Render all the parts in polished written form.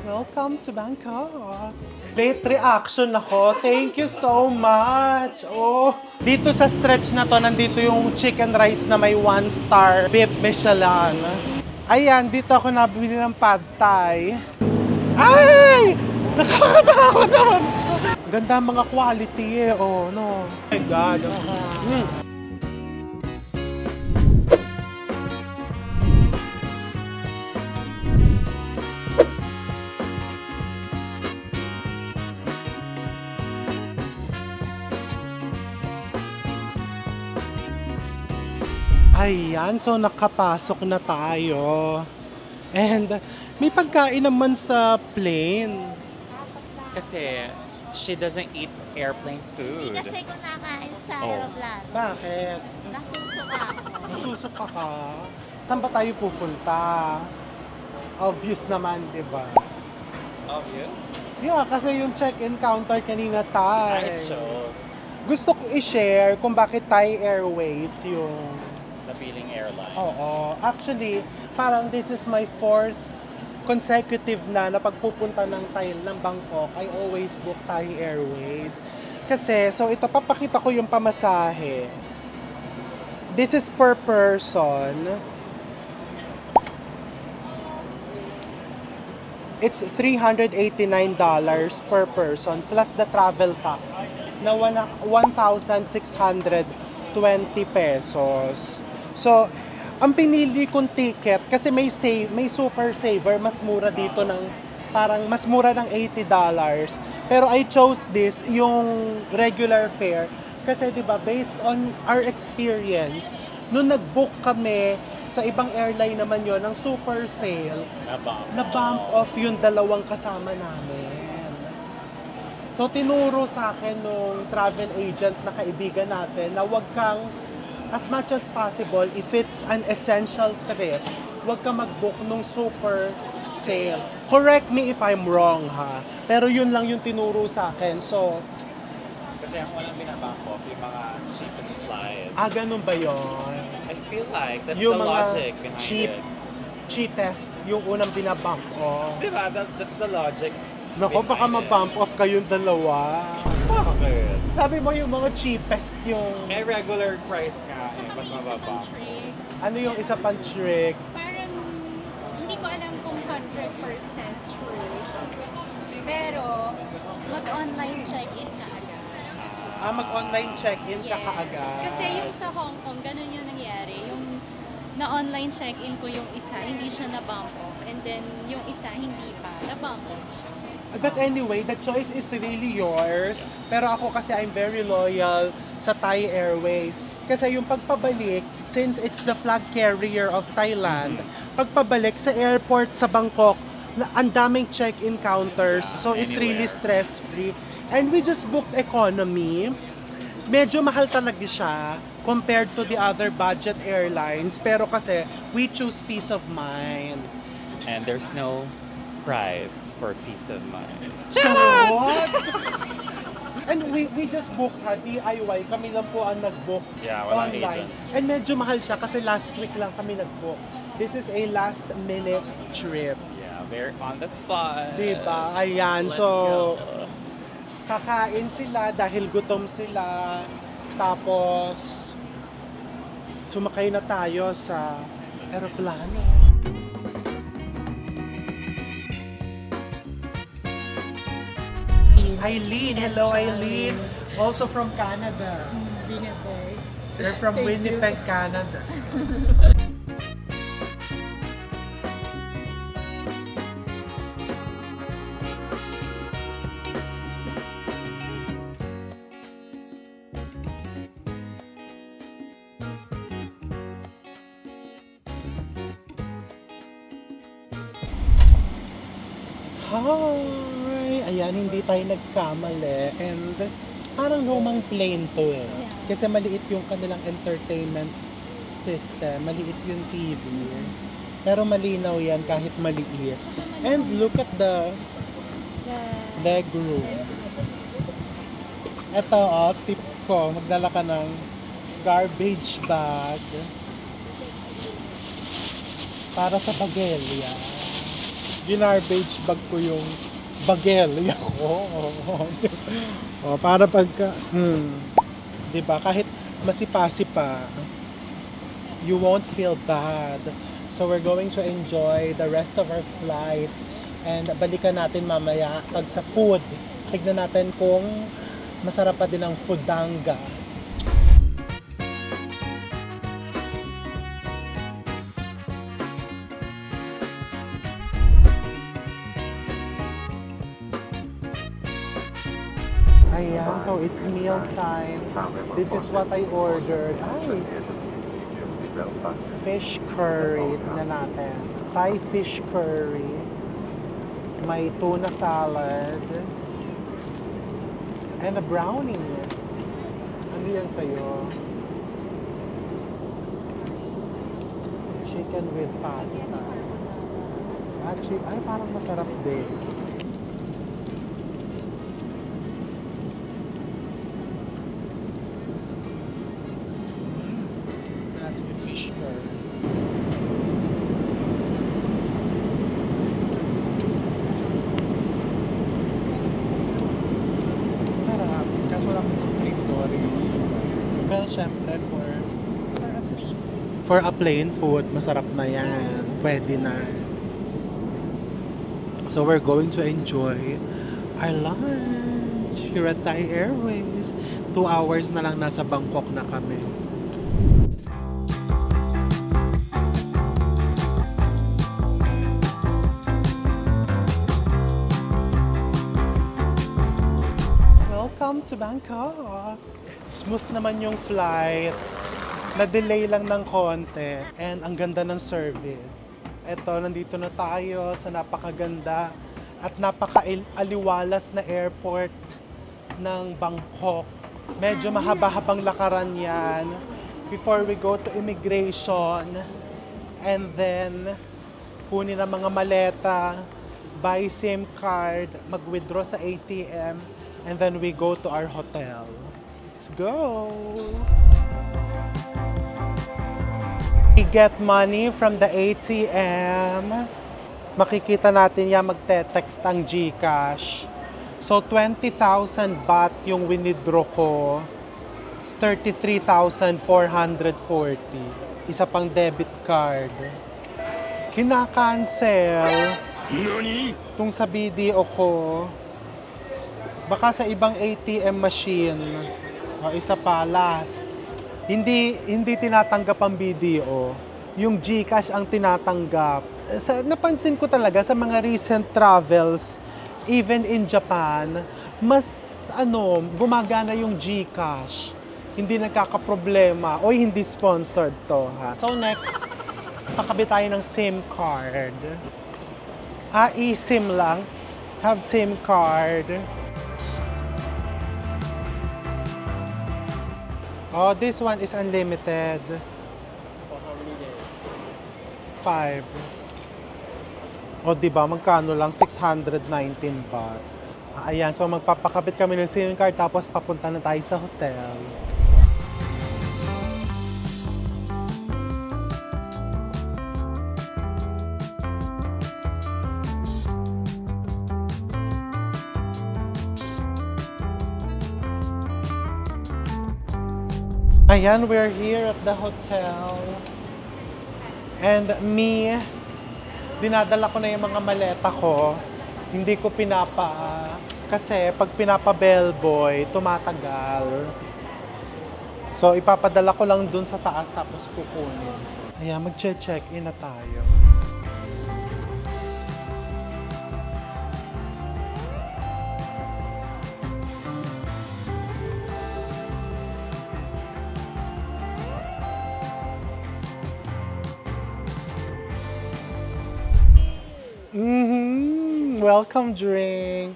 Welcome to Bangkok. Late reaction ako. Thank you so much. Oh, dito sa stretch na to, nandito yung chicken rice na may 1-star beef Michelin. Ayan, dito ako nabili ng pad thai. Ay! Nakakatakot naman. Ganda ang mga quality eh. Oh, no. Oh my God. Ayan, so nakapasok na tayo. And may pagkain naman sa plane. Kasi she doesn't eat airplane Hindi food. kasi kumakain sa Oh. aeroplano. Bakit? Nasusuka ako. Nasusuka ka? Saan ba tayo pupunta? Obvious naman, di ba? Obvious. Yeah, kasi yung check-in counter kanina tayo. It shows. Gusto ko i-share kung bakit Thai Airways yung... Napiling airline. Oo. Actually, parang this is my 4th consecutive na pagpupunta ng Bangkok, I always book Thai Airways. Kasi, so ito, papakita ko yung pamasahe. This is per person. It's $389 per person plus the travel tax na 1,620 pesos. So, ang pinili kong ticket kasi may super saver, mas mura dito ng parang mas mura ng $80. Pero I chose this yung regular fare kasi 'di ba based on our experience nung nag-book kami sa ibang airline naman yon ng super sale, na bump off yung dalawang kasama namin. So tinuro sa akin nung travel agent na kaibigan natin na wag kang, as much as possible, if it's an essential trip, wag kang mag-book nung super sale. Correct me if I'm wrong ha, pero yun lang yung tinuro sa akin. So, Kasi ang walang binabangkok, yung mga cheapest flights. ganun ba yun? I feel like that's Yung the mga logic behind it. cheapest, yung unang binabump off. Diba? That's the logic. Nako, baka behind it. mabump off kayong dalawa. Bakit? Sabi mo yung mga cheapest yung... Eh, regular price nga. Eh, ba't mababang? Ano yung isa pang trick? Parang hindi ko alam kung 100% true. Pero mag-online check-in na agad. Mag-online check-in ka kaagad. Kasi yung sa Hong Kong, ganun yung nangyari. Yung na-online check-in ko yung isa, hindi siya na-bump off. And then yung isa, hindi pa. Na-bump off siya. But anyway, the choice is really yours. Pero ako kasi I'm very loyal sa Thai Airways. Kasi yung pagpabalik, since it's the flag carrier of Thailand, pagpabalik sa airport sa Bangkok, ang daming check-in counters. Yeah, So it's really anywhere. stress-free. And we just booked economy. Medyo mahal talaga siya compared to the other budget airlines. Pero kasi we choose peace of mind. And there's no price for peace of mind. What? And we just booked DIY. Kami lang po ang nag-book Yeah, walang online. agent. And medyo mahal siya kasi last week lang kami nag-book. This is a last minute trip. Yeah, they're on the spot. Diba? Ayan. Let's So, go. kakain sila dahil gutom sila. Tapos, sumakay na tayo sa aeroplano. Eileen, hello Eileen. Also from Canada. Winnipeg. They're from Winnipeg, Canada. Hi! Ayan, hindi tayo nagkamali. And parang lumang plane to eh. Kasi maliit yung kanilang entertainment system. Maliit yung TV. Pero malinaw yan kahit maliit. And look at the leg room. Ito, tip ko. Magdala ka ng garbage bag. Para sa bagelya. ginarbage bag ko yung bagelya ko. O, para pagka, diba, kahit masipa-sipa, you won't feel bad. So we're going to enjoy the rest of our flight. And balikan natin mamaya pag sa food. Tignan natin kung masarap pa din ang foodanga. Ayan, so it's meal time. This is what I ordered. Ay, fish curry na natin. Thai fish curry. May tuna salad. And a brownie. Ano yan sa'yo? Chicken with pasta. Ay, parang masarap din. Natin yung fish curry. Sarap. Kaso lang yung cream Doritos. Well, syempre for a plain food, masarap na yan. Pwede na. So we're going to enjoy our lunch here at Thai Airways. 2 hours na lang nasa Bangkok na kami. Welcome to Bangkok! Smooth naman yung flight. Na-delay lang ng konti. And ang ganda ng service. Eto, nandito na tayo sa napakaganda at napaka-aliwalas na airport ng Bangkok. Medyo mahaba-habang lakaran yan before we go to immigration. And then, kunin ang mga maleta, buy SIM card, mag-withdraw sa ATM, and then we go to our hotel. Let's go! We get money from the ATM. Makikita natin yan, magte-text ang GCash. So, 20,000 baht yung winidraw ko. It's 33,440. Isa pang debit card. Kinakancel. Itong sa video ko. Baka sa ibang ATM machine. O, isa pa, last. Hindi tinatanggap ang video. Yung GCash ang tinatanggap. Napansin ko talaga sa mga recent travels, even in Japan, mas gumagana yung GCash. Hindi nagkakaproblema. O hindi sponsored to, ha? So next, pakabit tayo ng SIM card. eSIM lang. Have SIM card. Oh, this one is unlimited. For how many days? 5. O, diba? Magkano lang? 619 baht. Ayan, so magpapakabit kami ng SIM card tapos papunta na tayo sa hotel. Ayan, we're here at the hotel. And me, dinadala ko na yung mga maleta ko. Hindi ko kasi pag pinapa-bellboy, tumatagal. So, ipapadala ko lang dun sa taas tapos kukunin. Ayan, mag-check-in na tayo. Welcome drink.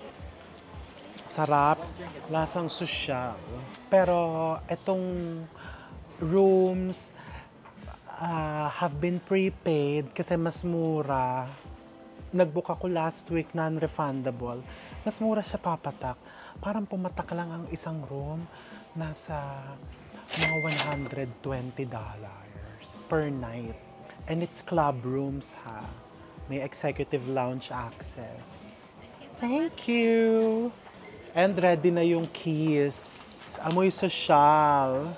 Sarap. Lasang sosyal. Pero itong rooms have been prepaid kasi mas mura. Nag-book ako last week, non-refundable. Mas mura siya papatak. Parang pumatak lang ang isang room. Nasa mga $120 per night. And it's club rooms, ha. May executive lounge access. Thank you. And ready na yung keys. Amoy social.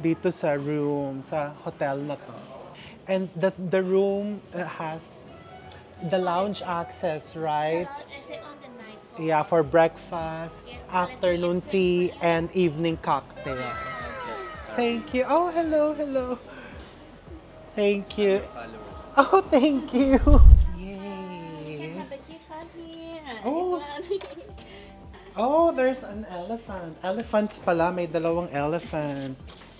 Dito sa room, sa hotel na to. And the room has the lounge access, right? On the night floor. Yeah, for breakfast, afternoon tea, and evening cocktails. Thank you. Oh, hello, hello. Thank you. Oh, thank you. Yay. The cute one here. Oh. Oh, there's an elephant. Elephants pala. May dalawang elephants.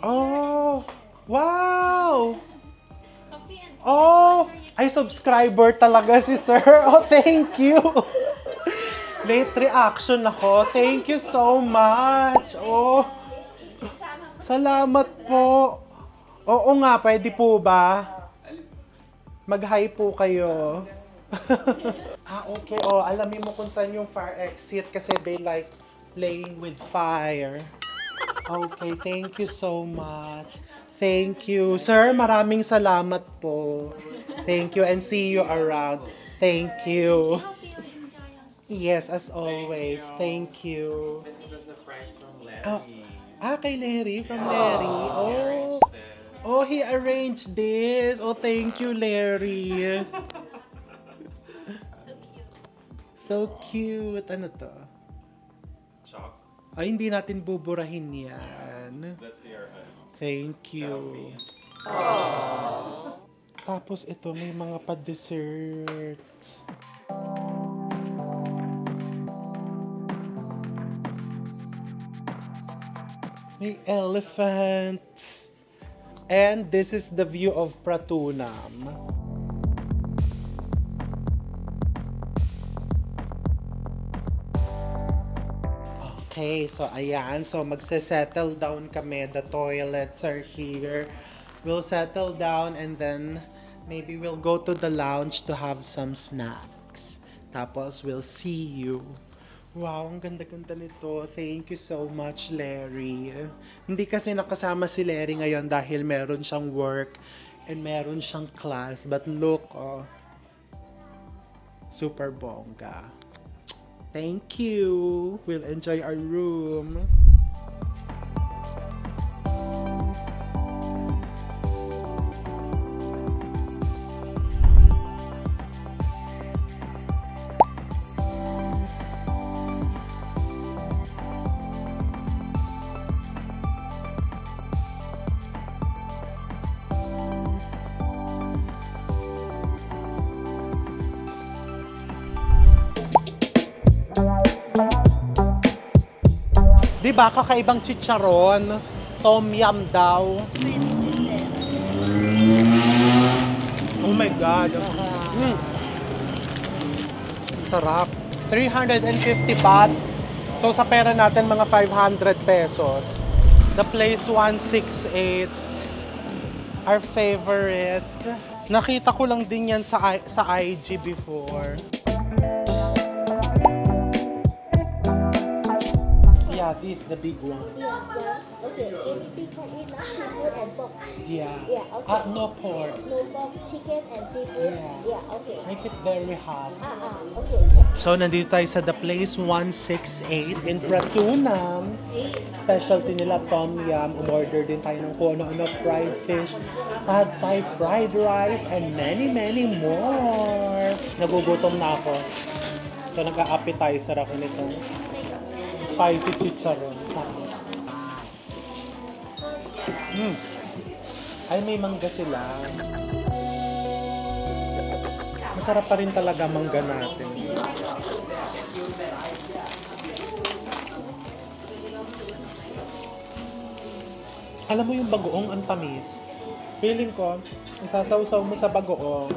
Oh, wow. Coffee and Oh, ay subscriber talaga si sir. Oh, thank you. Late reaction ako. Thank you so much. Oh, salamat po. Oo nga, pwede po ba? Mag-hi po kayo. Okay. Oh, alamin mo kung saan yung fire exit kasi they like playing with fire. Okay, thank you so much. Thank you. Sir, maraming salamat po. Thank you and see you around. Thank you. Yes, as always. Thank you. This is a surprise from Oh, Larry. kay Larry, from Larry. Oh. Oh, he arranged this. Oh, thank you, Larry. So cute. Ano to? Chalk. Ay, hindi natin buburahin yan. Let's see our Thank you. Tapos ito, may mga pa-desserts. May elephants. And this is the view of Pratunam. Okay, so ayan. So magse-settle down kami. The toilets are here. We'll settle down and then maybe we'll go to the lounge to have some snacks. Tapos we'll see you. Wow, ang ganda-ganda nito. Thank you so much, Larry. Hindi kasi nakasama si Larry ngayon dahil meron siyang work and meron siyang class. But look, oh. Super bongga. Thank you. We'll enjoy our room. Di ba kakaibang chicharon? Tom yum daw. Oh my God. Sarap. 350 baht. So sa pera natin mga 500 pesos. The place 168. Our favorite. Nakita ko lang din yan sa IG before. Yeah, this is the big one. Okay, anything for it, seafood and pork. Yeah. Yeah, okay. No pork. No pork, chicken and seafood. Yeah. Yeah, okay. Make it very hot. Okay. So, nandito tayo sa The Place 168 in Pratunam. Specialty nila, Tom Yum. Umorder din tayo ng kung ano-ano, fried fish, pad thai, fried rice, and many, many more. Nagugutom na ako. So, nag-a-appetizer ako nito. Spicy chicharon. Ay, may mangga sila. Masarap pa rin talaga mangga natin. Alam mo yung bagoong ang tamis. Feeling ko, isasawsaw mo sa bagoong.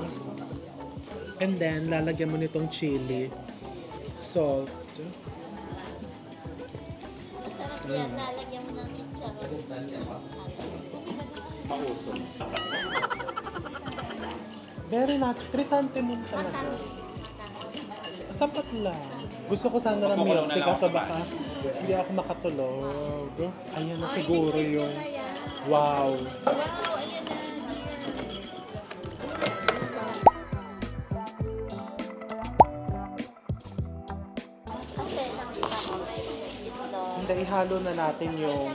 And then, lalagyan mo nitong chili, salt. Masarap yan, lalagyan mo ng chicharon. Very natural. Trisante mo talaga. Sapat lang. Gusto ko sana ng milk tea kaso baka hindi ako makatulog. Ayan na siguro yun. Wow. ihalo na natin yung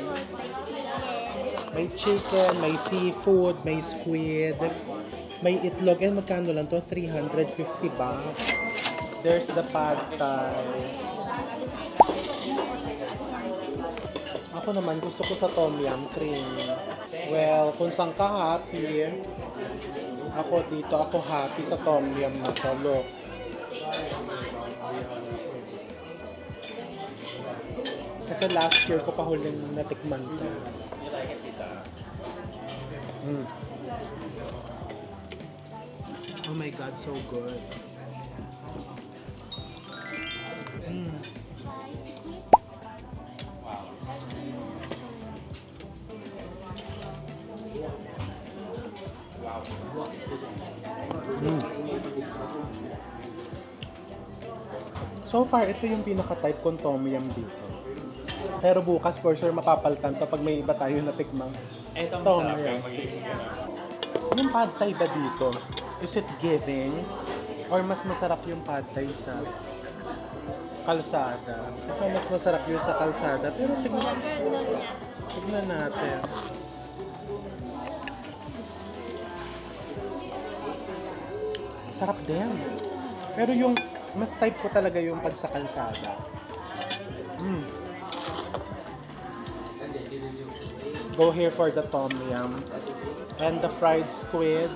May chicken. may seafood, may squid, may itlog. And magkano lang to? 350 baht. There's the pad thai. Ako naman, gusto ko sa tom yum cream. Well, kung saan ka happy, ako dito, ako happy sa tom yum na to. Look. Kasi last year ko pa huling natikman to. Mm. Oh my God, so good. Mm. Mm. So far, ito yung pinaka-type kong tom yum dito. Pero bukas for sure mapapalitan to pag may iba tayo natikmang Ito ang tom masarap yum. yung mag-iingat. Yung pad thai ba dito? Is it giving? Or mas masarap yung pad thai sa kalsada? Ito mas masarap yung sa kalsada. Pero tignan natin. Sarap din. Pero yung mas type ko talaga yung pag sa kalsada. Mm. Go here for the tom yum. And the fried squid.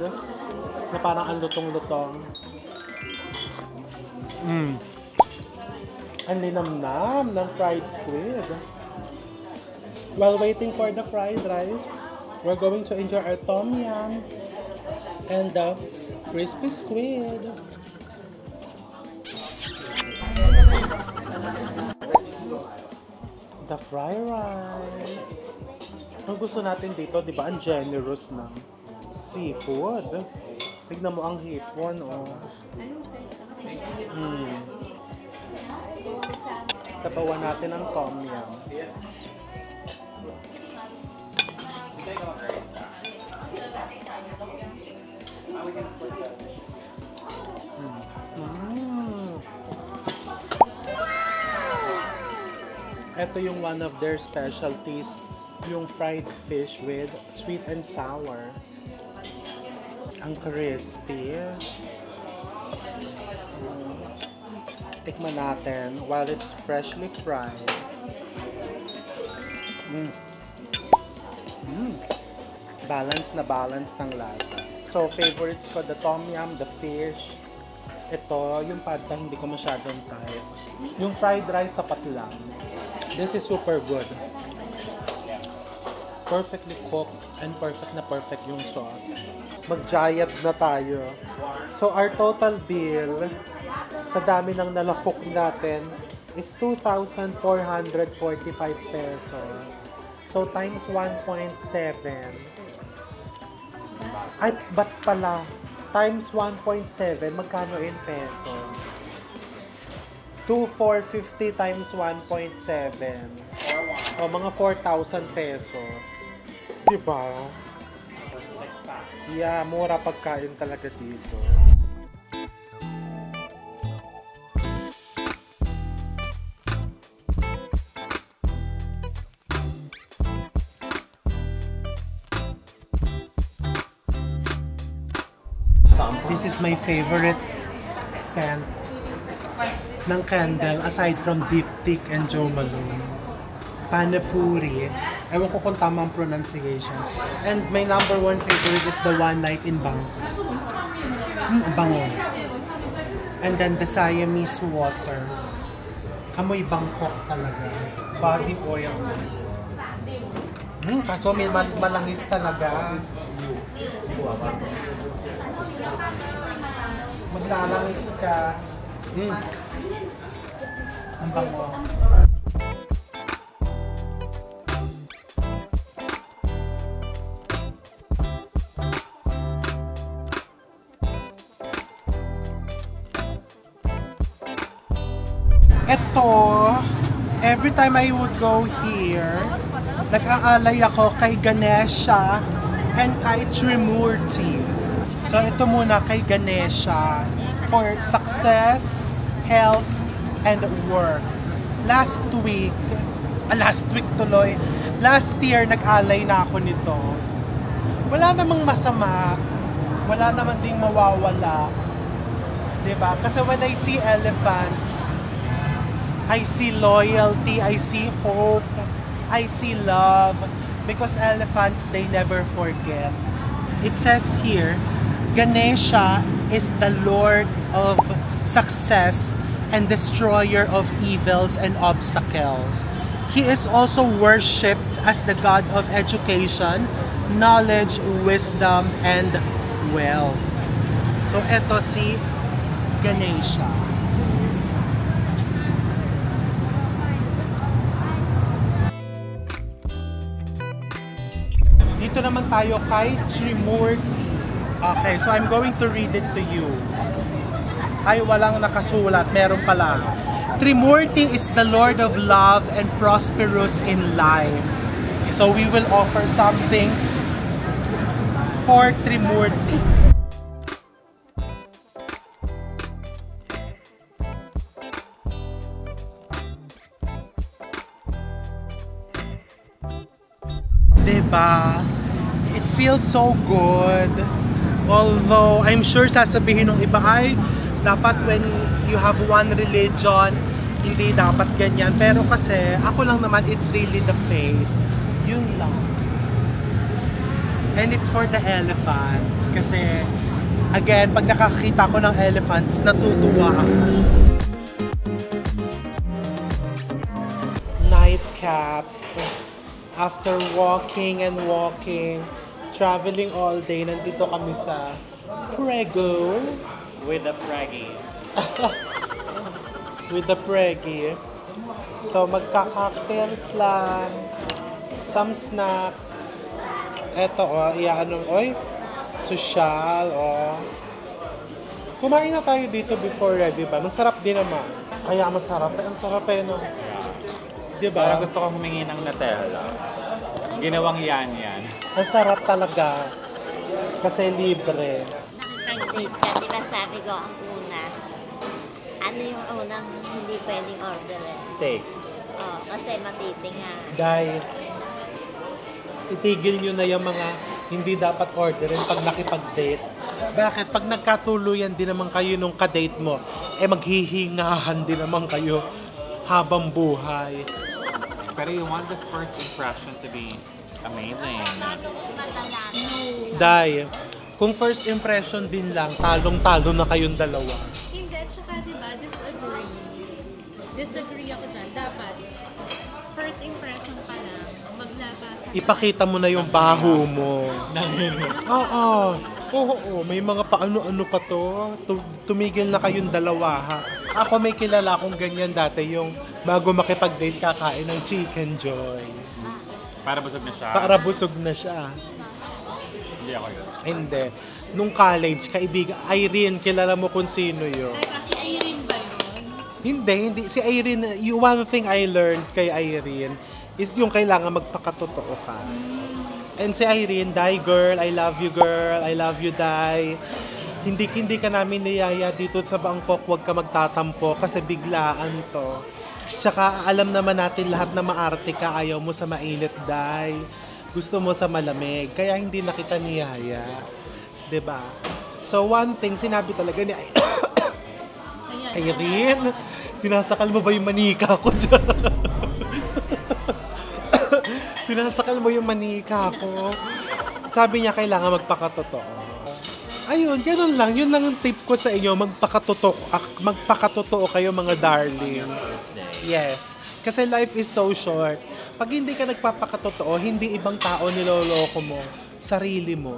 Na parang ang lutong-lutong. Mm. Ang linamnam ng fried squid. While waiting for the fried rice, we're going to enjoy our tom yum and the crispy squid. The fried rice. Ang gusto natin dito, di ba, ang generous ng seafood. Tignan mo ang hipon, oh. Mm. Sabawan natin ang tom yum. Mm. Ito yung one of their specialties, yung fried fish with sweet and sour. Ang crispy. Tikman natin while it's freshly fried. Mm. Mm. Balance na balance ng lasa. So, favorites ko, the tom yum, the fish. Ito, yung pad thai, hindi ko masyadong type. Yung fried rice, sapat lang. This is super good. Perfectly cooked and perfect yung sauce. Mag-giant na tayo. So, our total bill sa dami ng nalafok natin is 2,445 pesos. So, times 1.7. Ay, ba't pala? Times 1.7, magkano in pesos? 2,450 times 1.7. O, mga 4,000 pesos. Diba? For 6 packs. Yeah, mura pagkain talaga dito. This is my favorite scent ng candle aside from Diptyque and Jo Malone. Panipuri. Ewan ko kung tama ang pronunciation. And my number one favorite is the One Night in Bangkok. Ang bango. And then the Siamese water. Amoy Bangkok talaga. Body oil mist. Kaso may malangis talaga. Maglalangis ka. Ang bango. Ito, every time I would go here, nag-aalay ako kay Ganesha and kay Trimurti. So ito muna kay Ganesha for success, health, and work. Last week, last week tuloy. Last year, nag-alay na ako nito. Wala namang masama. Wala naman ding mawawala. Diba? Kasi when I see elephants, I see loyalty, I see hope, I see love. Because elephants, they never forget. It says here, Ganesha is the Lord of success and destroyer of evils and obstacles. He is also worshipped as the God of education, knowledge, wisdom, and wealth. So, eto si Ganesha. Dito naman tayo kay Trimurti. Okay, so I'm going to read it to you. Ay, walang nakasulat. Meron pala. Trimurti is the Lord of love and prosperous in life. So we will offer something for Trimurti. Diba? It feels so good. Although, I'm sure sasabihin ng iba ay dapat when you have one religion, hindi dapat ganyan. Pero kasi, ako lang naman, it's really the faith. Yun lang. And it's for the elephants. Kasi, again, pag nakakita ko ng elephants, natutuwa ako. Nightcap. After walking and walking, traveling all day, nandito kami sa Prego. With a Praggy. With the Pregi. So, magka-cocktails lang. Some snacks. Eto, social, Kumain na tayo dito before, di ba? Masarap din naman. Kaya masarap. Ang sarap no? Di ba? Parang gusto kong humingi ng Nutella. Ginawang yan. Ang sarap talaga. Kasi libre. Nakipag-date ka, di ba sabi ko ang una, ano yung unang hindi pwedeng orderin? Steak. Oh, kasi matitinga. Dahil itigil nyo na yung mga hindi dapat orderin pag nakipag-date. Bakit? Pag nagkatuluyan din naman kayo nung ka-date mo, maghihingahan din naman kayo habang buhay. Pero you want the first impression to be amazing. Dahil, kung first impression din lang, talong-talo na kayong dalawa. Hindi, tsaka diba, disagree ako dyan. Dapat, first impression pa lang, maglabasan. Ipakita mo na yung baho mo. Oo, may mga paano-ano pa to. Tumigil na kayong dalawa, ha? Ako may kilala akong ganyan dati, yung bago makipag-date kakain ng Chicken Joy. Para busog na siya. Para busog na siya. Hindi ako yun. Hindi. Nung college, kaibigan, Irene, kilala mo kung sino yun. Teka, si Irene ba yun? Hindi. Si Irene, yung one thing I learned kay Irene is yung kailangan magpakatotoo ka. And si Irene, Dai girl, I love you girl, I love you Dai. Hindi ka namin niyaya dito sa Bangkok, huwag ka magtatampo kasi biglaan to. Tsaka alam naman natin lahat na maarte ka, ayaw mo sa mainit Dai. Gusto mo sa malamig, kaya hindi na kita niyaya. 'Di ba? So one thing, sinabi talaga ni Irene, sinasakal mo ba yung manika ko dyan? Sinasakal mo yung manika ko. Sabi niya, kailangan magpakatotoo. Ayun, ganun lang. Yun lang yung tip ko sa inyo. Magpakatotoo kayo, mga darling. Yes. Kasi life is so short. Pag hindi ka nagpapakatotoo, hindi ibang tao niloloko mo. Sarili mo.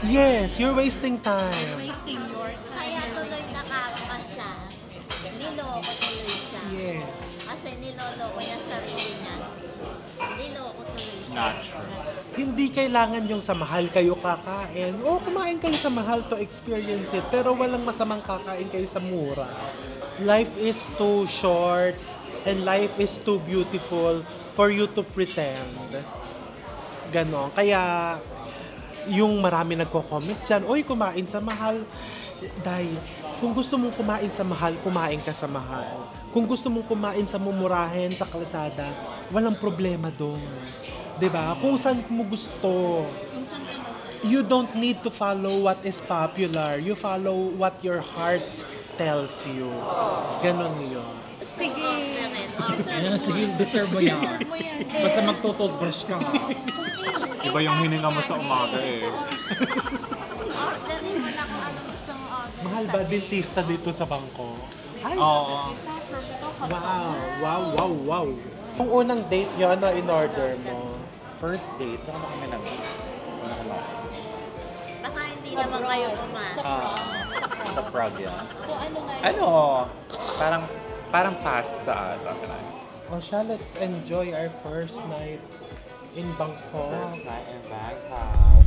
Yes, you're wasting time. Wasting your time. Kaya tuloy nakaka siya. Niloko tuloy siya. Yes. Kasi niloloko niya sarili niya. Niloko tuloy siya. Not true. Hindi kailangan yung sa mahal kayo kakain. O kumain kayo sa mahal to experience it. Pero walang masamang kakain kayo sa mura. Life is too short and life is too beautiful for you to pretend. Ganon. Kaya yung marami nagko-comment dyan, oy, kumain sa mahal. Dahil, kung gusto mong kumain sa mahal, kumain ka sa mahal. Kung gusto mong kumain sa mumurahin, sa kalsada, walang problema doon. 'Di ba? Kung saan mo gusto. Kung saan ka gusto. You don't need to follow what is popular. You follow what your heart tells you. Ganon yun. Sige. Ayan, sige, deserve mo yan. Deserve mo yan. Basta magtututbrush ka ha. Iba yung hininga mo sa umaga eh. Orderin mo na kung ano gusto mo order. Mahal ba dentista dito sa bangko? Oo. Wow. Kung unang date yun, ano in-order mo? First date, saan ba kami Baka hindi naman kayo kumain. sa Prague yan. So ano nga? Ano? Parang pasta ata. O siya, let's enjoy our first night in Bangkok. First night in Bangkok.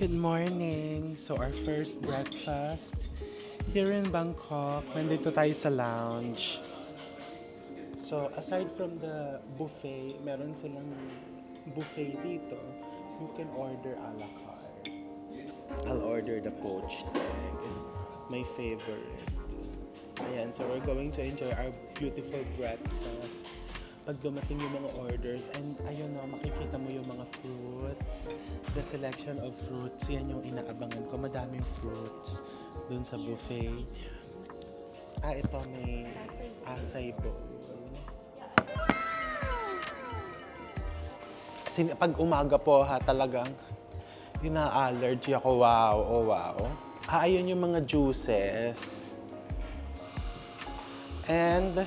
Good morning! So our first breakfast here in Bangkok. Nandito tayo sa lounge. So aside from the buffet, meron silang buffet dito. You can order a la carte. I'll order the poached egg. My favorite. Ayan, so we're going to enjoy our beautiful breakfast. Pag dumating yung mga orders, and ayun na, makikita mo yung mga fruits. The selection of fruits, yan yung inaabangan ko. Madaming fruits dun sa buffet. Ito may acai bowl. Kasi pag umaga po ha, talagang ina-allergy ako. Wow, oh wow. Ayun yung mga juices. And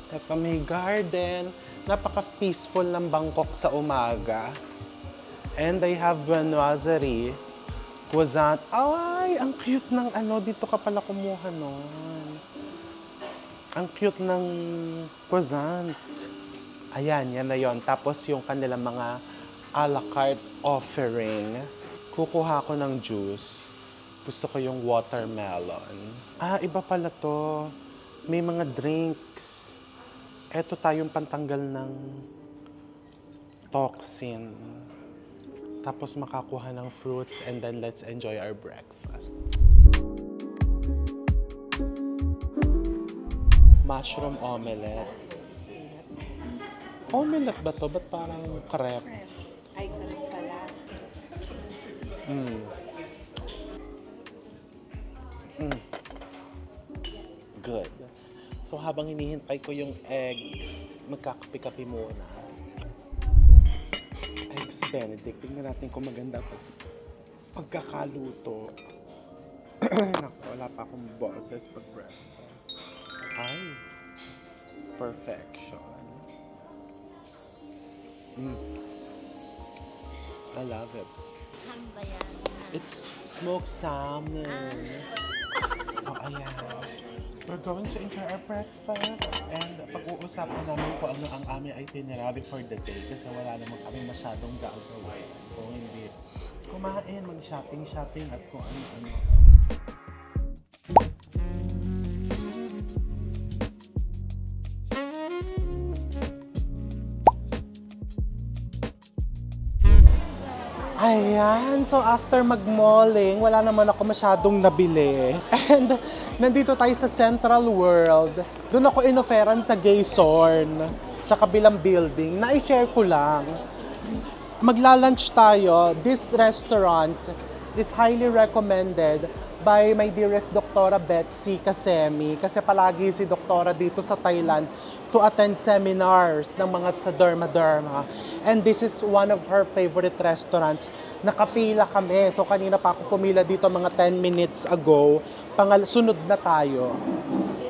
ito may garden. Napaka-peaceful ng Bangkok sa umaga. And I have Viennoiserie. Croissant. Ay, ang cute ng ano. Dito ka pala kumuha nun. Ang cute ng croissant. Ayan, yan na yon. Tapos yung kanilang mga a la carte offering. Kukuha ko ng juice. Gusto ko yung watermelon. Iba pala to. May mga drinks. Eto tayong pantanggal ng toxin. Tapos makakuha ng fruits and then let's enjoy our breakfast. Mushroom omelette. Omelette ba to? Ba't parang crepe? Ay, crepe pala. Good. So habang hinihintay ko yung eggs, magkakape-kape muna. Eggs Benedict. Tingnan natin kung maganda pagkakaluto. Naku, wala pa akong boses pag breakfast. Ay, perfection. I love it. Ham ba yan? It's smoked salmon. Oh, ayan. We're going to enjoy our breakfast and pag-uusapan namin kung ano ang aming itinerary for the day kasi wala naman kami masyadong gagawin. Kung hindi kumain, mag-shopping at kung ano-ano. Ayan, so after mag-malling, wala naman ako masyadong nabili. And nandito tayo sa Central World. Doon ako inoferan sa Gaysorn, sa kabilang building. Na-share ko lang. Magla-lunch tayo. This restaurant is highly recommended by my dearest Doktora Betsy Kasemi kasi palagi si Doktora dito sa Thailand to attend seminars ng mga sa Derma. And this is one of her favorite restaurants. Nakapila kami. So kanina pa ako pumila dito mga 10 minutes ago. Sunod na tayo.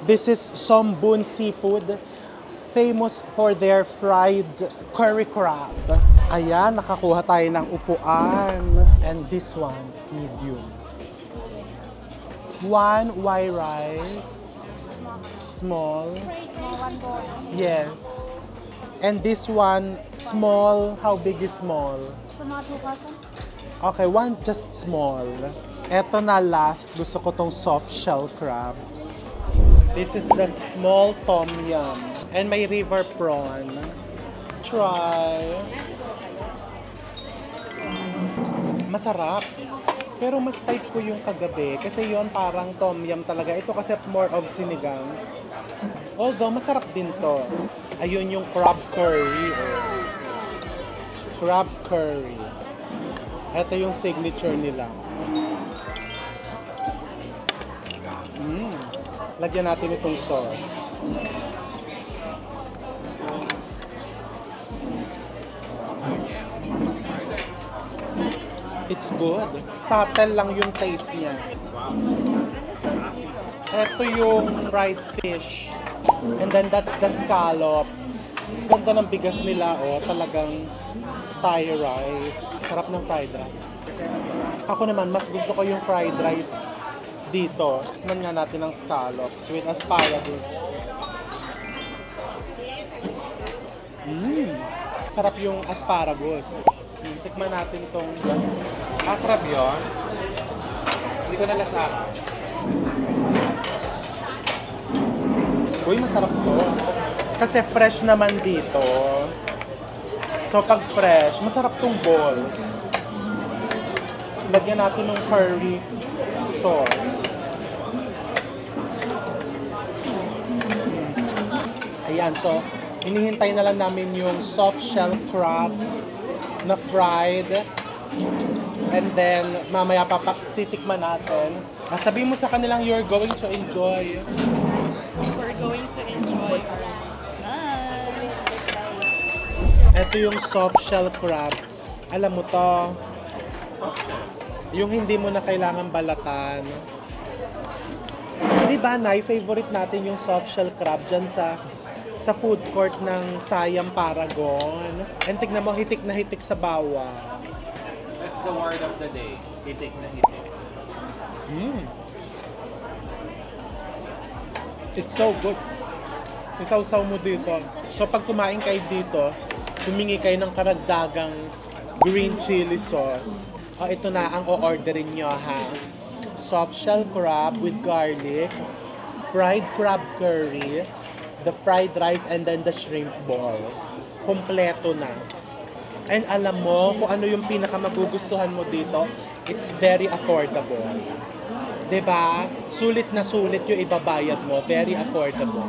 This is Sombun Seafood, famous for their fried curry crab. Ayan, nakakuha tayo ng upuan. And this one, medium. 1 white rice, small. Yes. And this one, small. How big is small? Okay, one just small. Eto na last, gusto ko tong soft shell crabs. This is the small tom yum. And may river prawn. Try. Masarap. Pero mas type ko yung kagabi kasi yon parang tom yum talaga. Ito kasi more of sinigang. Although masarap din to. Ayun yung crab curry. Oh. Crab curry. Ito yung signature nila. Lagyan natin itong sauce. It's good. Subtle lang yung taste niya. Ito yung fried fish. And then that's the scallops. Ganda ng bigas nila, oh. Talagang Thai rice. Sarap ng fried rice. Ako naman, mas gusto ko yung fried rice dito. Tikman nga natin ng scallops with asparagus. Sarap yung asparagus. Tikman natin itong... Crab yun? Hindi ko nalasahan. Uy, masarap to. Kasi fresh naman dito. So pag fresh, masarap tong balls. Lagyan natin ng curry sauce. Ayan, so hinihintay na lang namin yung soft shell crab na fried. And then, mamaya titikman natin. Sabihin mo sa kanilang you're going to enjoy. We're going to enjoy our lunch. Ito yung soft shell crab. Alam mo to, yung hindi mo na kailangan balatan. Di ba, Nay, favorite natin yung soft shell crab dyan sa food court ng Siam Paragon. And tignan mo, hitik na hitik sa bawang. That's the word of the day. Hitik na hitik. It's so good. Isaw-saw mo dito. So pag kumain kayo dito, humingi kayo ng karagdagang green chili sauce. Ito na ang o-orderin nyo, ha. Soft shell crab with garlic, fried crab curry, the fried rice, and then the shrimp balls. Kompleto na. And alam mo kung ano yung pinakamagugustuhan mo dito, it's very affordable. 'Di ba? Sulit na sulit yung ibabayad mo, very affordable.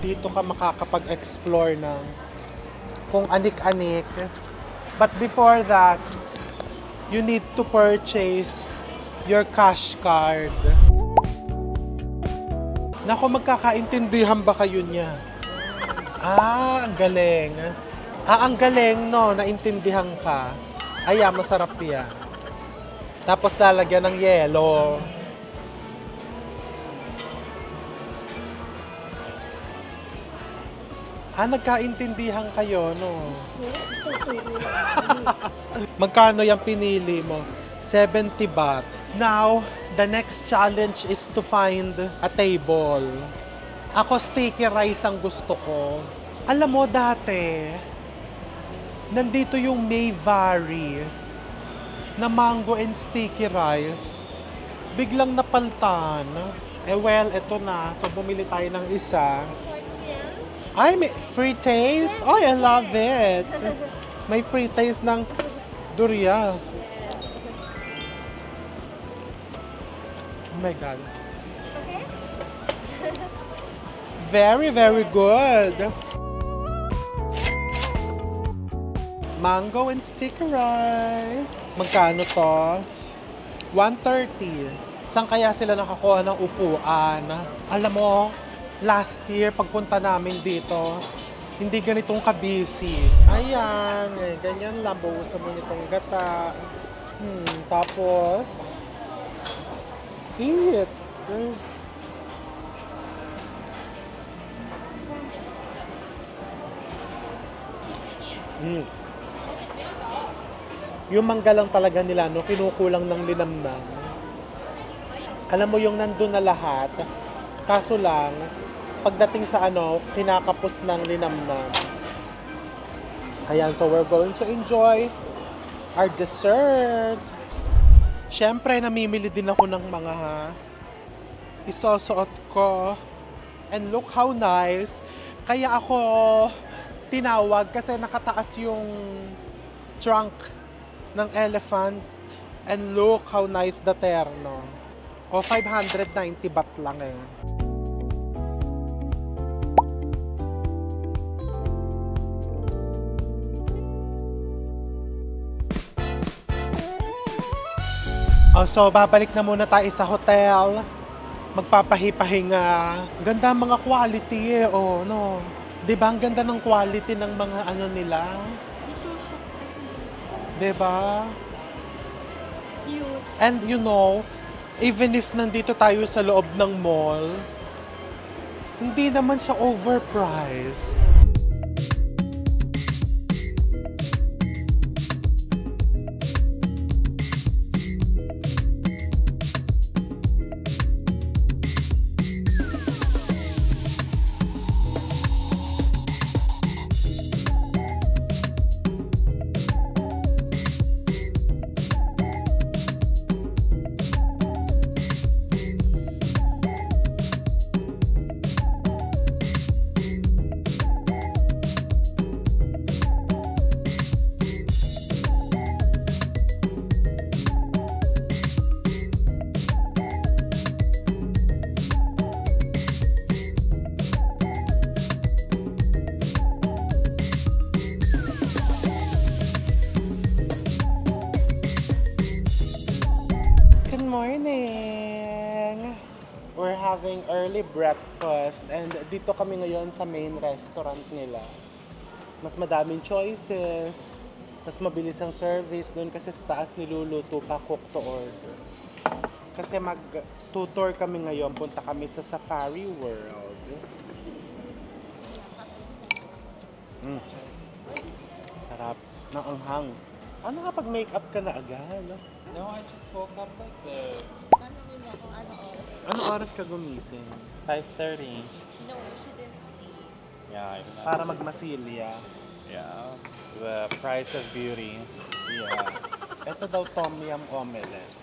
Dito ka makakapag-explore ng kung anik-anik. But before that, you need to purchase your cash card. Naku, magkakaintindihan ba kayo niya? Ang galing. Ang galing, no? Naintindihan ka. Masarap yan. Tapos lalagyan ng yelo. Nagkaintindihan kayo, no? Magkano yung pinili mo? 70 baht. Now, the next challenge is to find a table. Ako, sticky rice ang gusto ko. Alam mo, dati, nandito yung Mayvari na mango and sticky rice. Biglang napaltan. Well, eto na. So, bumili tayo ng isa. May free taste? I love it. May free taste ng durian. Oh my God. Very, very good. Mango and sticky rice. Magkano to? 130. Saan kaya sila nakakuha ng upuan? Alam mo, last year pagpunta namin dito, hindi ganitong kabisi. Ayan, ganyan lang. Buhusan mo nitong gata. Tapos, eat. Yung mangga lang talaga nila, no, kinukulang ng linamnam. Alam mo yung nandun na lahat, kaso lang, pagdating sa kinakapos ng linamnam. Ayan, so we're going to enjoy our dessert. Siyempre, namimili din ako ng mga isusuot ko. And look how nice. Kaya ako tinawag kasi nakataas yung trunk ng elephant. And look how nice the terno. O 590 baht lang eh. So babalik na muna tayo sa hotel. Magpapahipahinga. Ganda ang mga quality eh. Oh, no. Diba ang ganda ng quality ng mga nila? Diba? Cute. And you know, even if nandito tayo sa loob ng mall, hindi naman siya overpriced. Morning! We're having early breakfast and dito kami ngayon sa main restaurant nila. Mas madaming choices, mas mabilis ang service doon kasi sa taas niluluto pa cook to order. Kasi mag-tutor kami ngayon, punta kami sa Safari World. Sarap ng anghang. Ano kapag make-up ka na agad? No, I just woke up like this. Anong oras ka gumising? 5:30. No, she didn't see. Yeah, I don't know. Para magmasilya. Yeah. The price of beauty. Yeah. Ito daw tom yum omelette.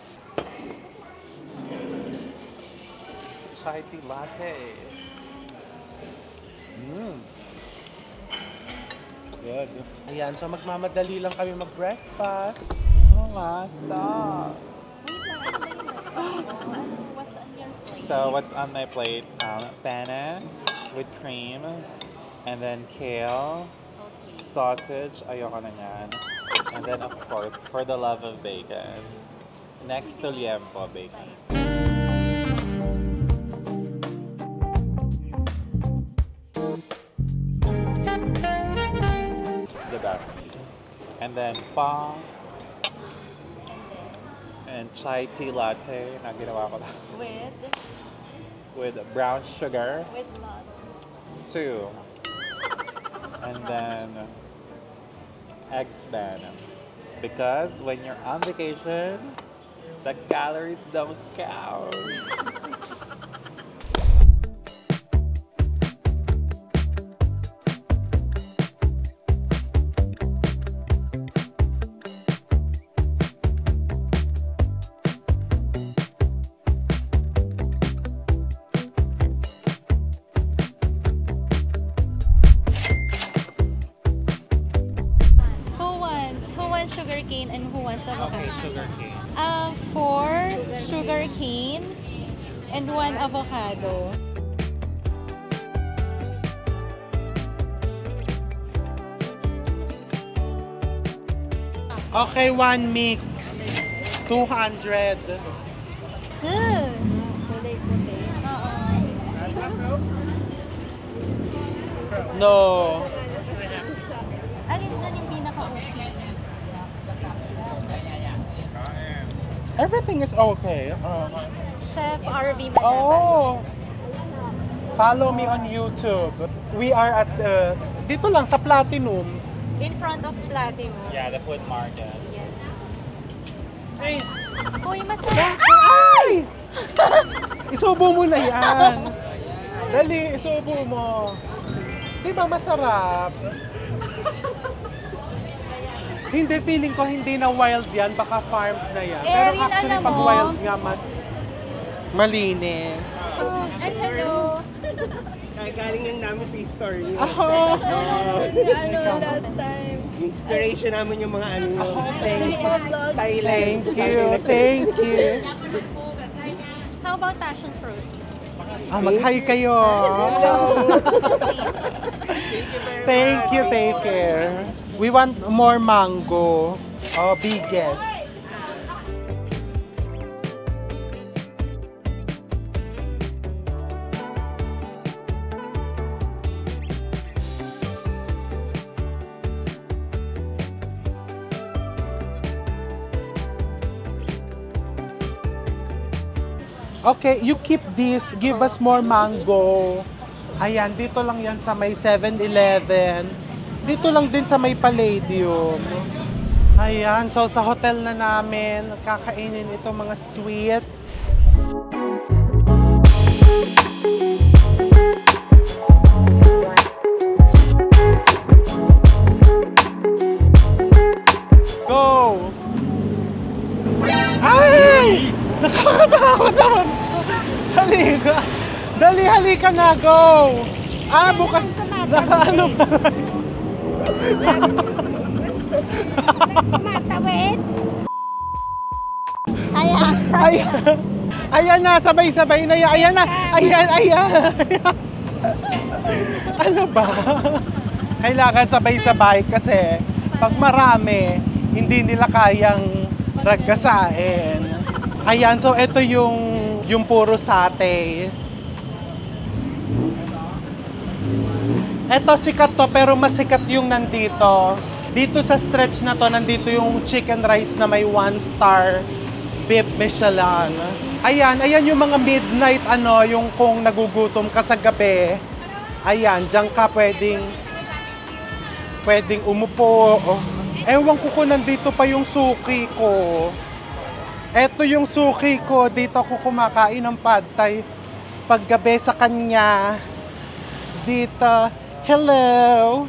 Chai tea latte. Good. Ayan, so magmamadali lang kami mag-breakfast. Oh, ma, stop. What's on your plate? So what's on my plate? Penne with cream, and then kale, sausage, ayoko na yan. And then of course, for the love of bacon, next to liempo bacon. Diba? And then pho, and chai tea latte na ginawa ko lang. With brown sugar, With love. 2. And then eggs ban. Because when you're on vacation, the calories don't count. Who wants sugar cane and who wants avocado? Okay, sugar cane. 4 sugar cane and 1 avocado. Okay, 1 mix. 200. No. Alin dyan yung pinaka-okay? Everything is okay. Chef RV Manaban. Oh. Follow me on YouTube. We are at dito lang sa Platinum. In front of Platinum. Yeah, the food market. Yes. Ay, Uy, masarap. ay! Isubo mo na yan. Dali, isubo mo. Di ba masarap? Hindi, feeling ko hindi na wild yan. Baka farmed na yan. Pero Erin, actually, alam pag mo? wild nga, mas malinis. Ay, hello. Galing lang namin sa story. Ako! Last time. Inspiration namin yung mga ano. Thank Thailand. you, thank you. How about passion fruit? Mag-hi kayo. Thank you, take care. We want more mango. Oh, biggest. Okay, you keep this. Give us more mango. Ayan, dito lang yan sa may 7-Eleven. Dito lang din sa may Palladium. Ayan, so sa hotel na namin, kakainin ito mga sweets. Go! Ay! Nakakatakot naman! Halika! Dali, halika na, go! Ah, bukas, nakaano pa rin. Matawid. Ayan. Ayan, ayan na, sabay-sabay na yan. Ayan na, ayan. Ano ba? Kailangan sabay-sabay kasi pag marami, hindi nila kayang raggasain. Ayan, so ito yung puro sate. Ito sikat to, pero mas sikat yung nandito. Dito sa stretch na to, nandito yung chicken rice na may 1-star beef Michelin. Ayan yung mga midnight yung kung nagugutom ka sa gabi. Ayan, diyan ka pwedeng umupo. Oh. Ewan ko kung nandito pa yung suki ko. Eto yung suki ko, dito ako kumakain ng pad thai paggabi sa kanya. Dito, hello!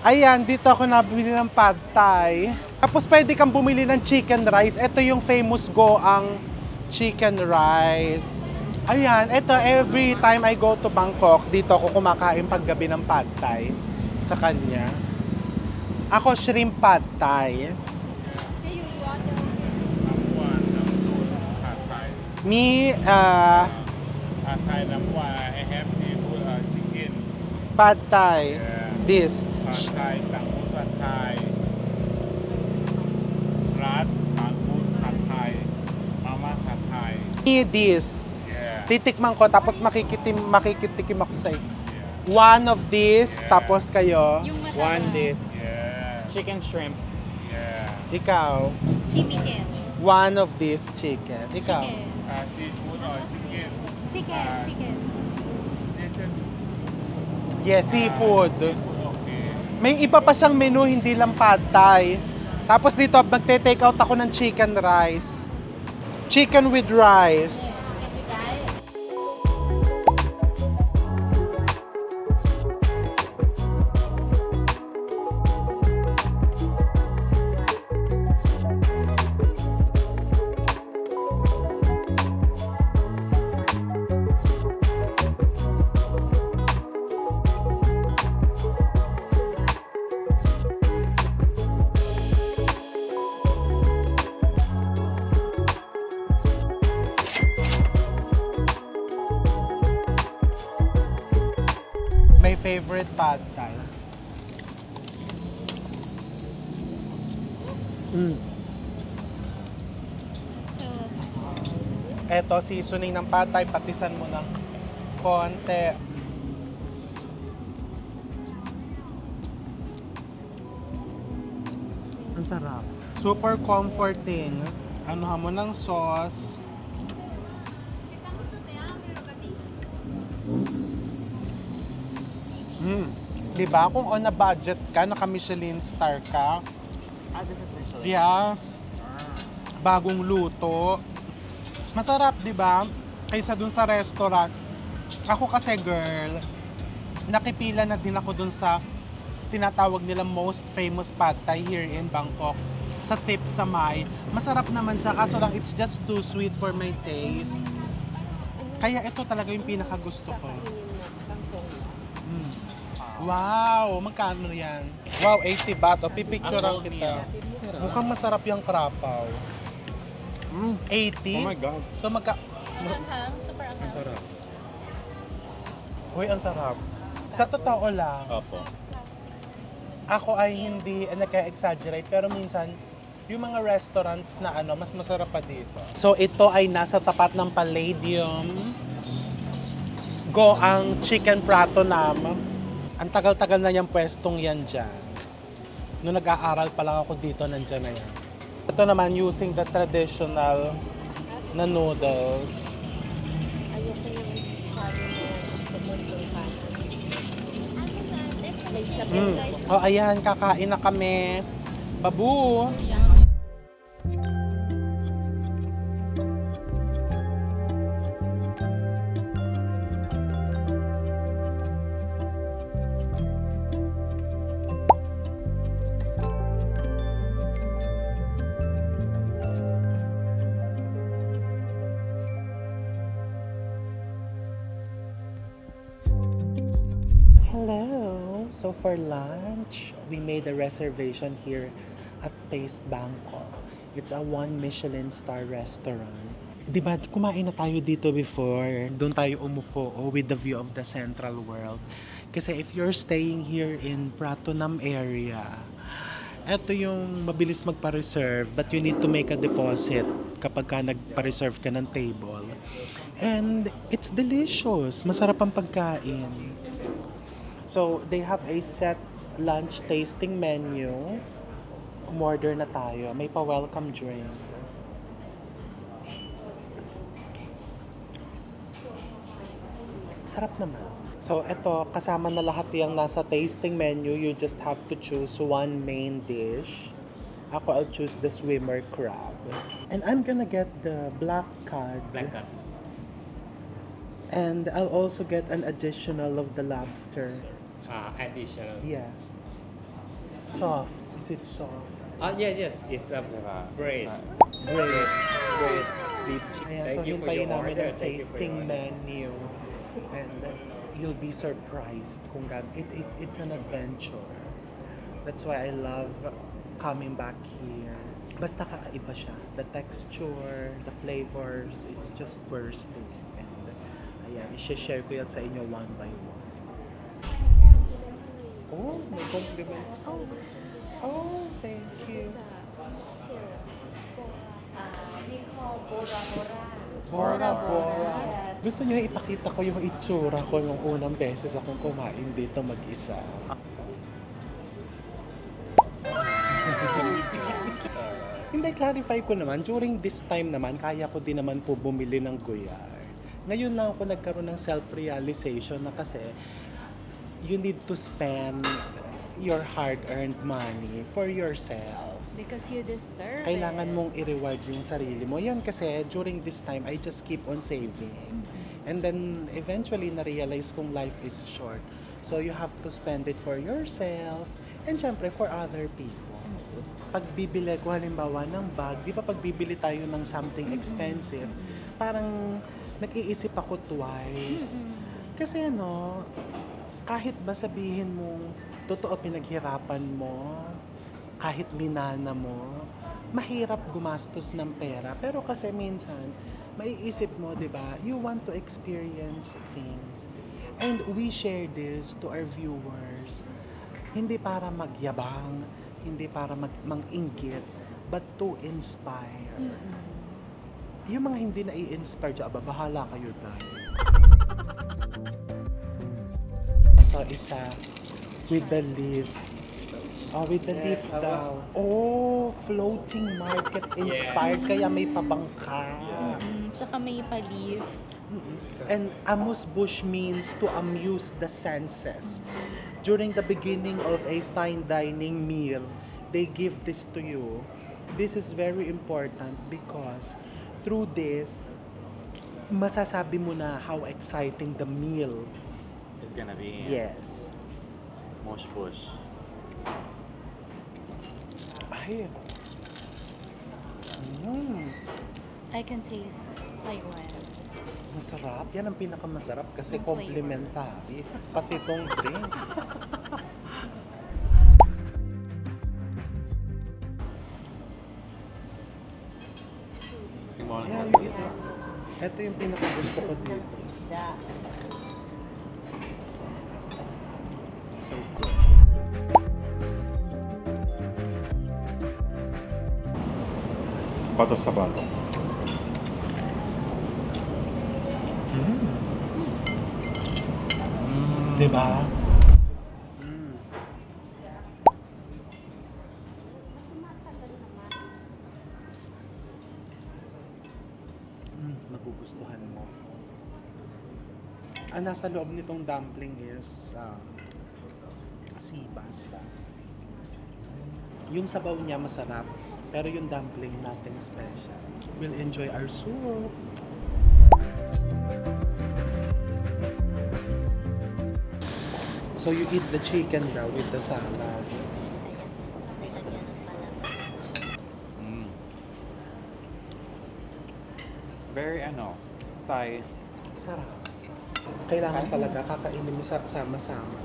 Ayan, dito ako nabili ng pad thai. Tapos pwede kang bumili ng chicken rice. Ito yung famous goang chicken rice. Ayan, ito every time I go to Bangkok, dito ako kumakain paggabi ng pad thai sa kanya. Ako shrimp pad thai. Me, Pad Thai number one, I have seafood chicken. pad thai. Yeah. This. Pad Thai, tangkut Pad Thai. Rat, tangkut Pad Thai. Mama Pad Thai. Me, this. Yeah. Titikman ko, tapos makikitikim ako sa'yo. One of this, Yeah. tapos kayo. Yung mata. One dish. Yeah. Chicken shrimp. Yeah. Ikaw. Chimiken. One of this chicken. Ikaw. Chicken. Seafood or chicken. Chicken. This is Yes, seafood. okay. May iba pa siyang menu, hindi lang pad thai. Tapos dito, magte-take out ako ng chicken rice. Chicken with rice. favorite pad thai. Eto, seasoning ng pad thai, patisan mo ng konti. Ang sarap. Super comforting. Anuhan mo ng sauce. Diba? Kung on a budget ka, naka-Michelin star ka, This is Michelin. yeah, bagong luto. Masarap, di ba? Kaysa dun sa restaurant. Ako kasi, girl, nakipila na din ako dun sa tinatawag nilang most famous pad thai here in Bangkok. Sa Tip Samay. Masarap naman siya, kaso lang it's just too sweet for my taste. Kaya ito talaga yung pinakagusto ko. Wow! Magkano yan? Wow, 80 baht. O, pipicturean kita. Mukhang masarap yung krapaw. 80? Oh my God. So, Anghang, super anghang. Sarap. Uy, ang sarap. Sa totoo lang, Opo. ako ay hindi nagka-exaggerate, pero minsan, yung mga restaurants na mas masarap pa dito. So, ito ay nasa tapat ng Palladium. Ang Chicken Prato Nam. Ang tagal-tagal na yung pwestong yan dyan. Noong nag-aaral pa lang ako dito, nandyan na yan. Ito naman, using the traditional na noodles. Ayoko yung sabi mo, tumuntong pa. Oh, ayan, kakain na kami. Babu! Hello! So for lunch, we made a reservation here at Taste Bangkok. It's a 1 Michelin star restaurant. Di ba, kumain na tayo dito before. Doon tayo umupo with the view of the Central World. Kasi if you're staying here in Prato Nam area, eto yung mabilis magpa-reserve, but you need to make a deposit kapag ka nagpa-reserve ka ng table. And it's delicious. Masarap ang pagkain. So, they have a set lunch tasting menu. Umorder na tayo. May pa-welcome drink. Sarap naman. So, eto, kasama na lahat yung nasa tasting menu. You just have to choose one main dish. Ako, I'll choose the swimmer crab. And I'm gonna get the black cod. Black cod. And I'll also get an additional of the lobster. Additional. Yeah. Soft. Is it soft? Yes. It's a Diba? brace. Brace. Brace. Beef. Ayan, so Thank you for hintayin your namin order. ang Thank you for your tasting order. menu. And you'll be surprised kung it's an adventure. That's why I love coming back here. Basta kakaiba siya. The texture, the flavors, it's just bursting. And ayan, i-share ko yan sa inyo one by one. Oh, may compliment. Oh, thank you. Bora Bora. Gusto niyo ipakita ko yung itsura ko nung unang beses akong kumain dito mag-isa. Hindi, clarify ko naman. During this time naman, kaya ko din naman po bumili ng guyar. Ngayon lang ako nagkaroon ng self-realization na kasi you need to spend your hard-earned money for yourself. Because you deserve Kailangan it. mong i-reward yung sarili mo. Yan kasi during this time, I just keep on saving. And then eventually na-realize kong life is short. So you have to spend it for yourself and syempre for other people. Pagbibili ko halimbawa ng bag, di ba pagbibili tayo ng something expensive, parang nag-iisip ako twice. Kasi kahit ba sabihin mo, totoo pinaghirapan mo, kahit minana mo, mahirap gumastos ng pera. Pero kasi minsan, maiisip mo, di ba, you want to experience things. And we share this to our viewers. Hindi para magyabang, hindi para mang-inggit, but to inspire. Yung mga hindi na i-inspire dyan, bahala kayo tayo. So, isa, with the leaf. Oh, with the leaf daw. Oh, floating market inspired, kaya may pabangka. Tsaka may paliv. And amuse-bouche means to amuse the senses. During the beginning of a fine dining meal, they give this to you. This is very important because through this, masasabi mo na how exciting the meal. It's gonna be Yes. mosh push. Ay. I can taste Taiwan. Masarap. Yan ang pinakamasarap kasi Ang flavor. complimentary. Pati tong drink. Yan, ito yung pinakagusto ko dito. So good. Bato sa bato. Diba? Magugustuhan mo. Ang nasa loob nitong dumpling is sibas ba? Yung sabaw niya masarap, pero yung dumpling natin special. We'll enjoy our soup. So you eat the chicken daw with the salad. Very Thai. Sarap. Kailangan talaga kakainin mo sama-sama.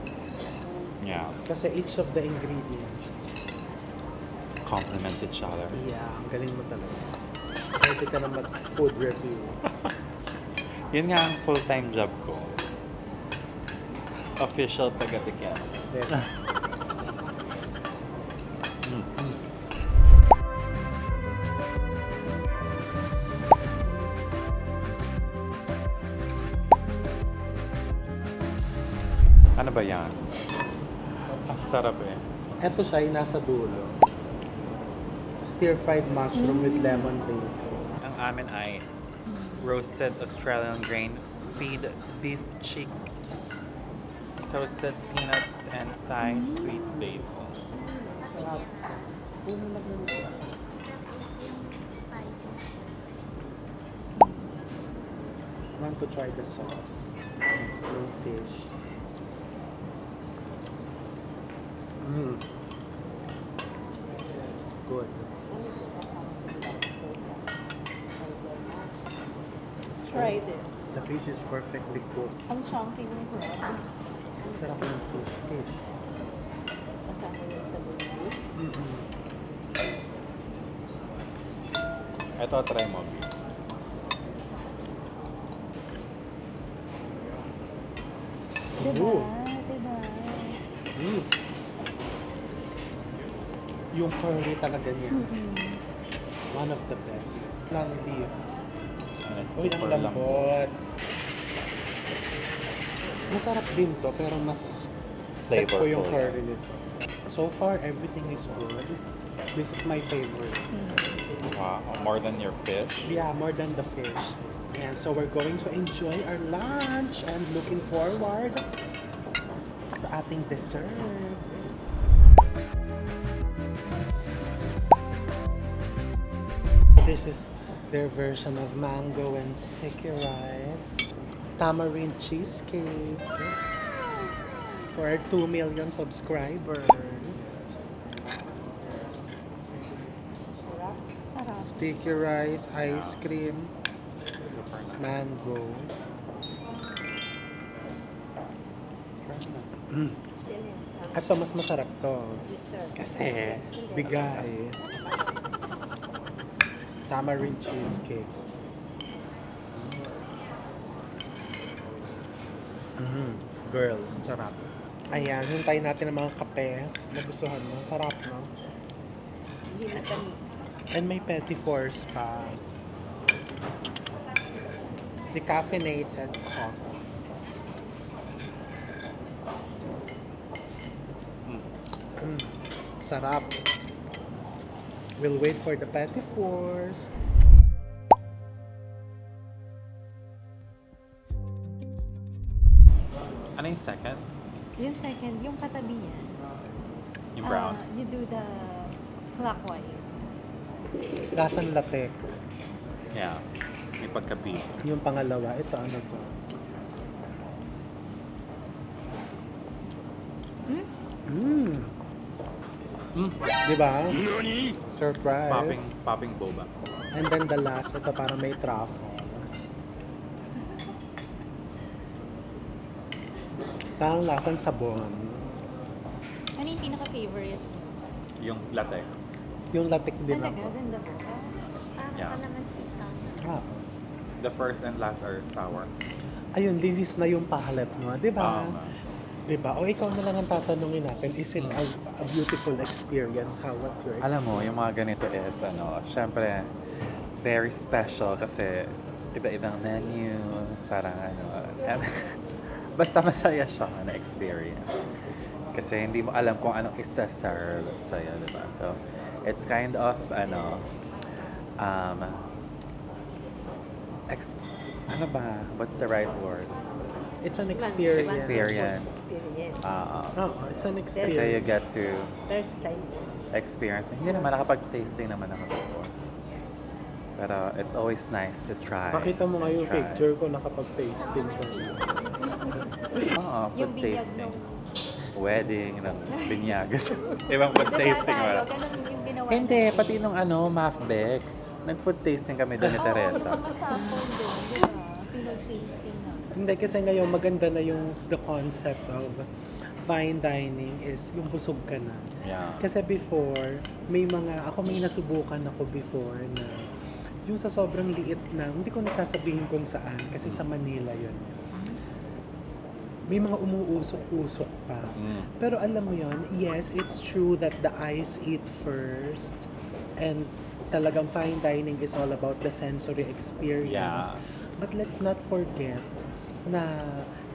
Yeah. Kasi each of the ingredients, Complement each other. yeah, ang galing mo talaga. Pwede ka na mag-food review. Yun nga ang full-time job ko. Official taga-tikim. Yes. Ano ba yan? Ang sarap eh. Ito siya yung nasa dulo. Stir-fried mushroom with lemon paste. Ang amin ay roasted Australian grain feed beef cheek, toasted peanuts, and Thai sweet basil. I want to try the sauce. Yung fish. Good. Try this. The fish is perfectly cooked. Ang chunky ng crab. Sarap ng fish. Ito, try mo. Ooh. Diba? Yung curry talaga niya. One of the best. Lang beef. And it's Uy, ang super lambot. Masarap din to, pero mas Flavorful. ko yung curry nito. So far, everything is good. This is my favorite. Wow, more than your fish. Yeah, more than the fish. And so we're going to enjoy our lunch and looking forward sa ating dessert. This is their version of mango and sticky rice. Tamarind cheesecake for our 2 million subscribers. Sarap. Sticky rice, ice cream, Super nice. mango. Ito, mas masarap to. Kasi, bigay. Tamarind cheesecake. Girl, ang sarap. Ayan, hintayin natin ang mga kape. Nagustuhan mo. Sarap, no? Hindi na kami. And may petit fours pa. Decaffeinated coffee. Sarap. We'll wait for the petit fours. Ano yung second? Yung second, yung katabi niya. Yung brown. You do the clockwise. Lasang latte. Yeah. May pagka-beef. Yung pangalawa, ito ano to? Mm. Di ba? Surprise. Popping boba. And then the last, ito parang may truffle. Parang lasang sabon. Ano yung pinaka-favorite? Yung latte. Yung latik din Talaga, ako. ganda ba? Yeah. Kalamansi ka. Ah. The first and last are sour. Ayun, linis na yung palette mo, di ba? Um, Di ba? O ikaw na lang ang tatanungin natin, is it a beautiful experience? How was your experience? Alam mo, yung mga ganito is, syempre, very special kasi iba-ibang menu, parang basta masaya siya na experience. Kasi hindi mo alam kung anong isa-serve sa'yo, di ba? So, it's kind of, ano ba? What's the right word? It's an experience. Experience. Experience. Oh, it's an Kasi experience. you get to First time. experience. Hindi naman nakapag-tasting naman ako before. Pero it's always nice to try. Pakita mo nga yung Try. picture ko nakapag-tasting ko. Oo, food Yung binyag tasting. nung- Wedding, ng binyag. Ibang food tasting. Wala. Ganun yung ginawa. Hindi, pati nung Mafbex. Nag-food tasting kami doon ni Teresa. Sample din, di ba? Pinag-tasting na. Hindi, kasi ngayon maganda na yung the concept of fine dining is yung busog ka na. Yeah. Kasi before, may nasubukan ako before na yung sa sobrang liit na, hindi ko nasasabihin kung saan, kasi sa Manila yun. May mga umuusok-usok pa. Pero alam mo yon, yes, it's true that the eyes eat first and talagang fine dining is all about the sensory experience. Yeah. But let's not forget na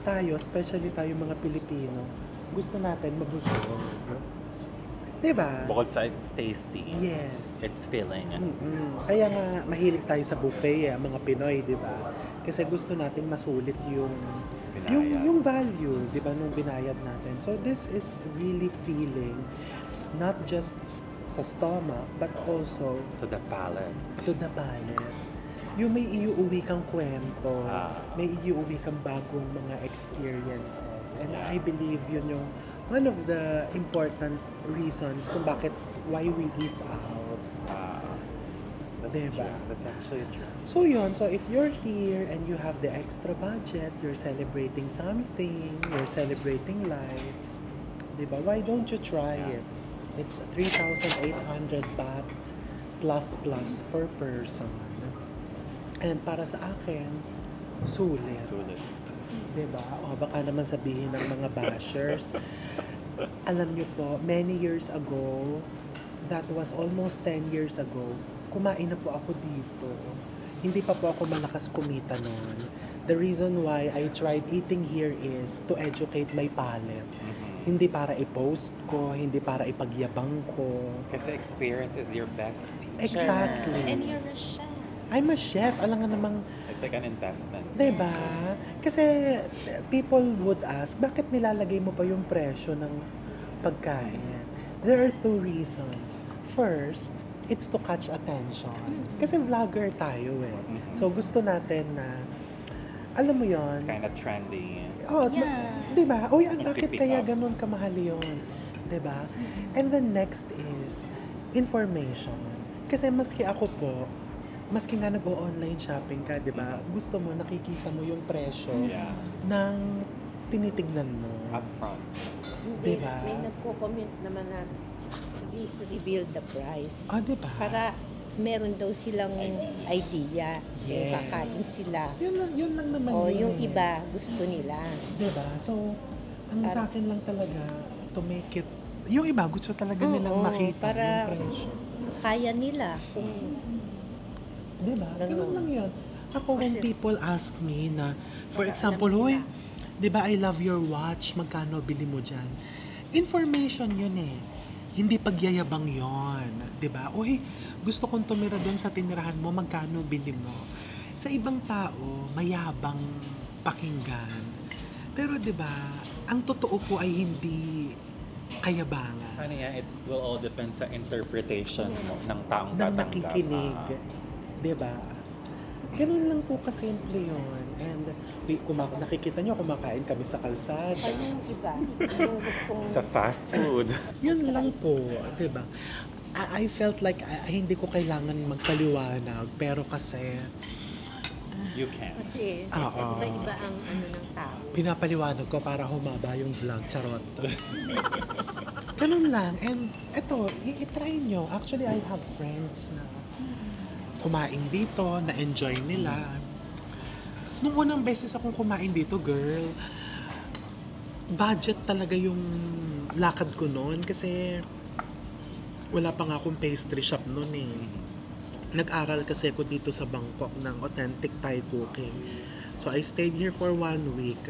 tayo, especially tayo mga Pilipino, gusto natin mabusog. Diba? Bukod sa it's tasty. Yes. It's filling. Kaya nga, mahilig tayo sa buffet, mga Pinoy, di ba? Kasi gusto natin masulit yung Binayad. yung value, di ba, nung binayad natin. So this is really feeling not just sa stomach, but also To the palate. to the palate. Yung may iuuwi kang kwento, may iuuwi kang bagong mga experiences. And Yeah. I believe yun yung one of the important reasons kung why we eat out. That's Diba? true. That's actually true. So yun, so if you're here and you have the extra budget, you're celebrating something, you're celebrating life, diba? Why don't you try it? It's 3,800 baht plus per person. And para sa akin, sulit. Sulit. Diba? O baka naman sabihin ng mga bashers, alam nyo po, many years ago, that was almost 10 years ago, kumain na po ako dito. Hindi pa po ako malakas kumita noon. The reason why I tried eating here is to educate my palate. Hindi para i-post ko, hindi para ipagyabang ko. Kasi experience is your best teacher. Exactly. And you're a chef. I'm a chef. Alam nga namang, It's like an investment. diba? Kasi people would ask, bakit nilalagay mo pa yung presyo ng pagkain? There are two reasons. First, it's to catch attention. Kasi vlogger tayo eh. So gusto natin na, alam mo yon. It's kind of trendy. Oh, Yeah. diba? Uy, bakit Nagpipick kaya up. ganun kamahal yun? Diba? And then next is information. Kasi maski ako po, maski nga nag-o-online shopping ka, diba? Gusto mo, nakikita mo yung presyo Yeah. ng tinitignan mo. Upfront. Diba? May nagko-comment naman na please reveal the price. Ah, diba? Para meron daw silang idea. Yung Yes. kakain sila. Yun lang naman O yun yung eh. iba, gusto nila. Diba? So, ang sa Para- akin lang talaga, to make it, yung iba gusto talaga nilang Oo, makita para- yung presyo. Kaya nila. Kung Diba? Ganun. Ganun lang yun. Ako, when Kasi- people ask me na, for Para example, alam hoy, nila. diba I love your watch, magkano bili mo dyan? Information yun eh. Hindi pagyayabang yon, diba? Uy, gusto kong tumira doon sa tinirahan mo, magkano bili mo? Sa ibang tao, mayabang pakinggan. Pero diba, ang totoo po ay hindi kayabangan. Ano yan, it will all depend sa interpretation mo ng taong Nang tatanggap. nakikinig. Diba? Ganun lang po kasimple yun. And nakikita nyo, kumakain kami sa kalsada. pa yung iba, yung gustong Sa fast food. Yun lang po, diba? I felt like hindi ko kailangan magpaliwanag, pero kasi You can. kasi Oo. iba-iba ang ano ng tao. pinapaliwanag ko para humaba yung vlog, charot. Ganun lang. And eto, i-try nyo. Actually, I have friends na kumain dito, na-enjoy nila. Nung unang beses akong kumain dito, girl, budget talaga yung lakad ko noon kasi wala pa nga akong pastry shop noon eh. Nag-aral kasi ako dito sa Bangkok ng authentic Thai cooking. So I stayed here for 1 week.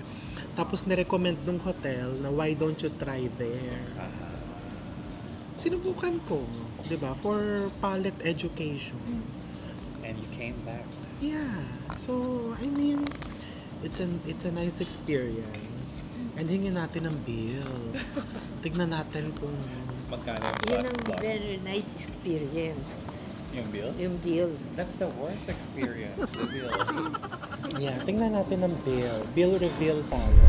Tapos nirecommend ng hotel na why don't you try there. Sinubukan ko, 'di ba? For palate education. And you came back. Yeah. So, I mean, it's a nice experience. And hingin natin ng bill. Tignan natin kung Magkano Yun plus ang plus? very nice experience. Yung bill? Yung bill. That's the worst experience. The bill. yeah, tingnan natin ng bill. Bill reveal tayo.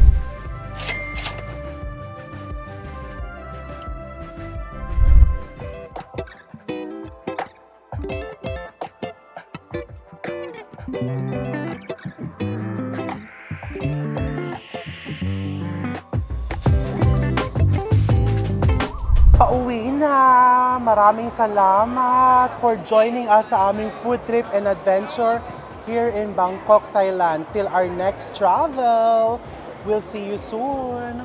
Pauwi na! Maraming salamat for joining us sa aming food trip and adventure here in Bangkok, Thailand. Till our next travel! We'll see you soon!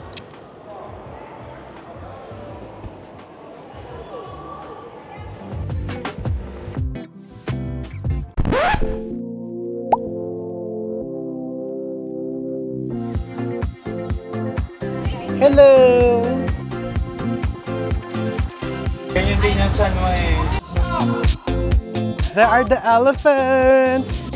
Hello! Ganyan din yung chan mo eh. There are the elephants!